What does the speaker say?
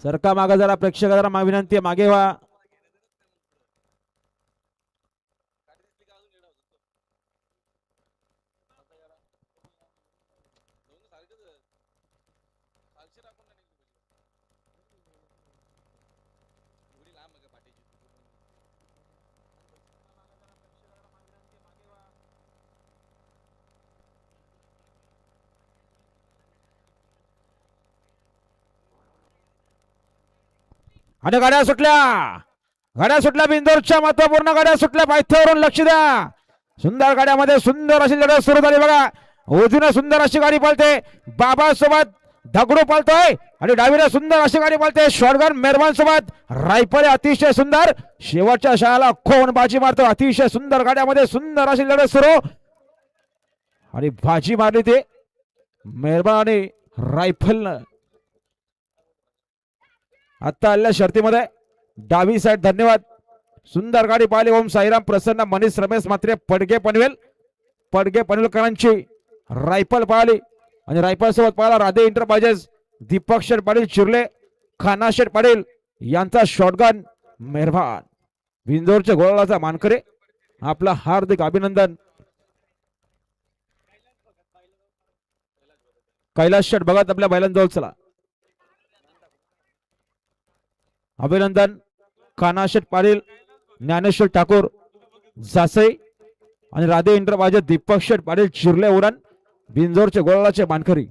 सरका मागे जरा, प्रेक्षकांना विनंती आहे मागे व्हा. आणि गाड्या सुटल्या बिंदोरच्या महत्वपूर्ण गाड्या सुटल्या. पायथ्यावरून लक्ष द्या. सुंदर गाड्यामध्ये सुंदर अशी लढत सुरू झाली बघा. उजवीने सुंदर अशी गाडी पळते, बाबा सोबत दगडू पळतोय आणि डावीने सुंदर अशी गाडी पळते शॉटगन मेहरबान सोबत. रायफल अतिशय सुंदर, शेवटच्या शाळेला खोन बाजी मारतो. अतिशय सुंदर गाड्यामध्ये सुंदर अशी लढत सुरू आणि बाजी मारली ते मेहरबान आणि रायफलनं. आता आलेल्या शर्तीमध्ये डावी साईड. धन्यवाद. सुंदर गाडी पाहिली. ओम साईराम प्रसन्न मनीष रमेश मात्रे पडगे पनवेलकरांची रायफल पाहिली आणि रायफल सोबत पाहिला राधे इंटरप्राइजेस दीपक शेठ पाटील चिरले, खाना शेठ पाटील यांचा शॉटगन मेहरबान. बिंदोरच्या गोळाचा मानकरी आपला हार्दिक अभिनंदन. कैलास शेठ बघत आपल्या बैलांजवळ चला. अभिनंदन. खानाशेठ पाटील, ज्ञानेश्वर ठाकूर जासई आणि राधे इंटरप्राइजेस दीपक शेठ पाटील चिरले उरण बिंजोरचे गोळाचे मानकरी.